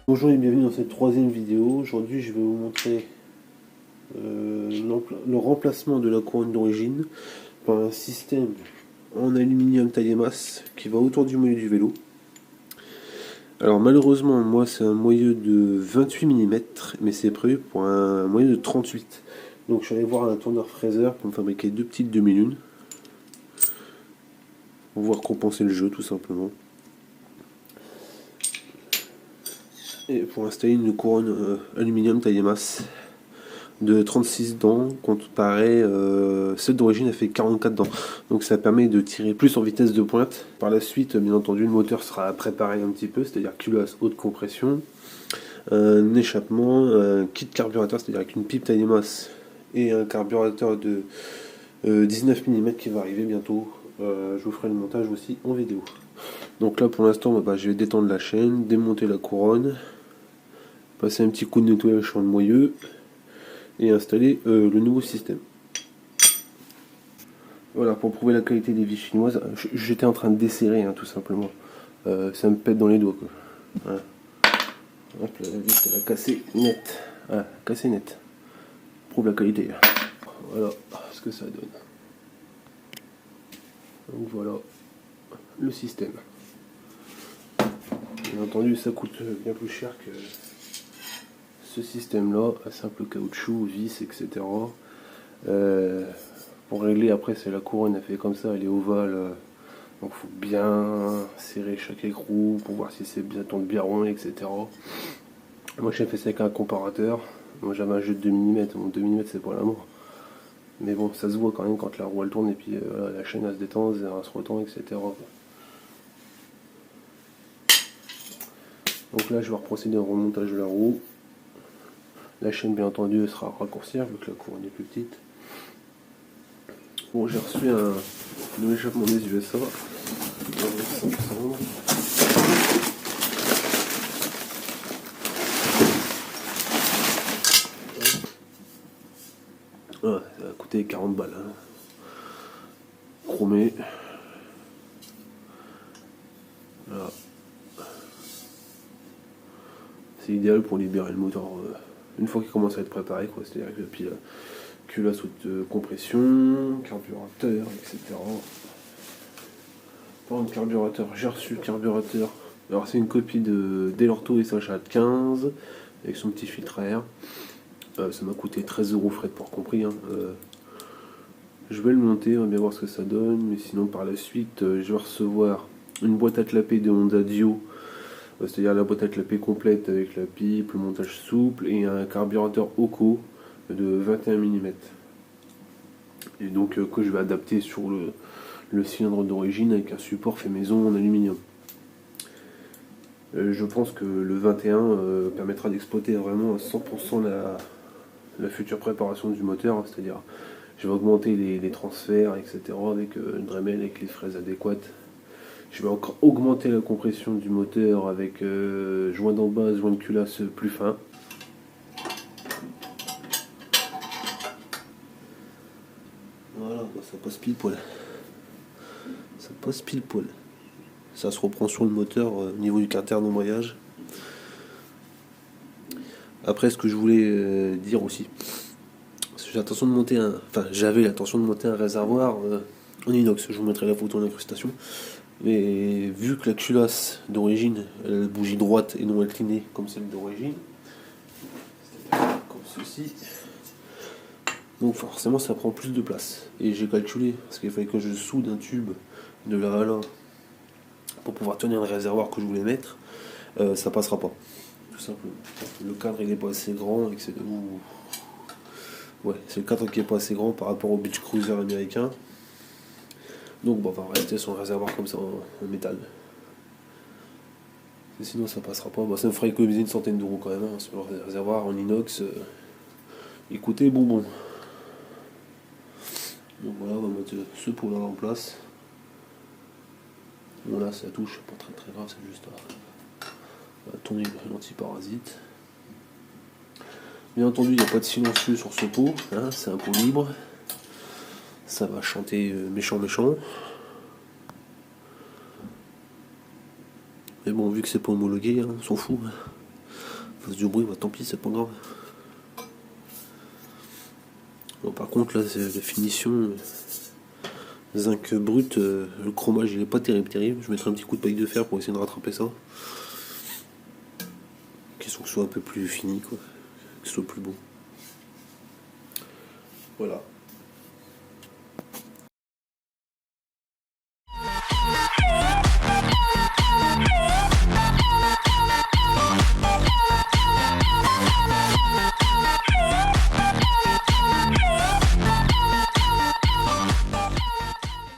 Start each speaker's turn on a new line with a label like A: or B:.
A: Bonjour et bienvenue dans cette troisième vidéo. Aujourd'hui je vais vous montrer le remplacement de la couronne d'origine par un système en aluminium taille masse qui va autour du moyeu du vélo. Alors malheureusement moi c'est un moyeu de 28 mm mais c'est prévu pour un moyeu de 38. Donc je suis allé voir un tourneur fraiseur pour me fabriquer deux petites 2001 pour pouvoir compenser le jeu tout simplement. Et pour installer une couronne aluminium taille masse de 36 dents, comparé celle d'origine a fait 44 dents. Donc ça permet de tirer plus en vitesse de pointe. Par la suite, bien entendu, le moteur sera préparé un petit peu, c'est-à-dire culasse haute compression, un échappement, un kit carburateur, c'est-à-dire avec une pipe taille masse et un carburateur de 19 mm qui va arriver bientôt. Je vous ferai le montage aussi en vidéo. Donc là pour l'instant je vais détendre la chaîne, démonter la couronne, passer un petit coup de nettoyage sur le moyeu et installer le nouveau système. Voilà, pour prouver la qualité des vis chinoises, j'étais en train de desserrer tout simplement. Ça me pète dans les doigts quoi. Voilà. Hop, la vis elle a cassé net. Voilà, cassé net. Prouve la qualité. Voilà ce que ça donne. Donc voilà le système. Bien entendu ça coûte bien plus cher que ce système là, un simple caoutchouc, vis, etc. Pour régler après c'est la couronne, elle fait comme ça, elle est ovale, donc il faut bien serrer chaque écrou pour voir si c'est bien tourne bien rond, etc. Moi j'ai fait ça avec un comparateur, moi j'avais un jeu de 2 mm, mon 2 mm c'est pas l'amour, mais bon ça se voit quand même quand la roue elle tourne et puis voilà, la chaîne elle se détend, elle se retend, etc. Donc là je vais reprocéder au remontage de la roue. La chaîne bien entendu elle sera raccourcie vu que la couronne est plus petite. Bon, j'ai reçu un échappement des USA. Ah, ça a coûté 40 balles. Chromé. Voilà. C'est idéal pour libérer le moteur une fois qu'il commence à être préparé, quoi. C'est-à-dire que puis culasse haute compression, carburateur, etc. Pour un carburateur, j'ai reçu le carburateur. Alors c'est une copie de Delorto SH15 avec son petit filtre à air. Ça m'a coûté 13 € frais de port compris. Je vais le monter, on va bien voir ce que ça donne. Mais sinon par la suite, je vais recevoir une boîte à clapper de Honda Dio. C'est-à-dire la boîte à clapper complète avec la pipe, le montage souple et un carburateur Oco de 21 mm. Et donc que je vais adapter sur le cylindre d'origine avec un support fait maison en aluminium. Je pense que le 21 permettra d'exploiter vraiment à 100% la future préparation du moteur, c'est-à-dire je vais augmenter les transferts, etc. avec une Dremel avec les fraises adéquates. Je vais encore augmenter la compression du moteur avec joint d'en base, joint de culasse plus fin. Voilà, ça passe pile poil. Ça passe pile poil. Ça se reprend sur le moteur au niveau du carter d'embrayage. Après, ce que je voulais dire aussi, j'ai l'intention de monter j'avais l'intention de monter un réservoir en inox. Je vous mettrai la photo en incrustation. Mais vu que la culasse d'origine, elle a bougie droite et non inclinée comme celle d'origine, comme ceci, donc forcément ça prend plus de place. Et j'ai calculé, parce qu'il fallait que je soude un tube de là à là pour pouvoir tenir le réservoir que je voulais mettre, ça passera pas. Tout simplement. Le cadre il est pas assez grand, etc. Ouais, c'est le cadre qui est pas assez grand par rapport au beach cruiser américain. Donc on va rester sur un réservoir comme ça en métal. Et sinon ça passera pas. Ça me ferait économiser une centaine d'euros quand même sur le réservoir en inox. Écoutez, bonbon. Donc voilà, on va mettre ce pot-là en place. Bon là ça touche, pas très très grave, c'est juste à tourner l'antiparasite. Bien entendu, il n'y a pas de silencieux sur ce pot, c'est un pot libre. Ça va chanter méchant méchant. Mais bon, vu que c'est pas homologué, on s'en fout. fasse du bruit, bah tant pis, c'est pas grave. Bon, par contre, là, c'est la finition. Zinc brut, le chromage il est pas terrible. Je mettrai un petit coup de paille de fer pour essayer de rattraper ça. Question que ce soit un peu plus fini, quoi. Que ce soit plus beau. Voilà.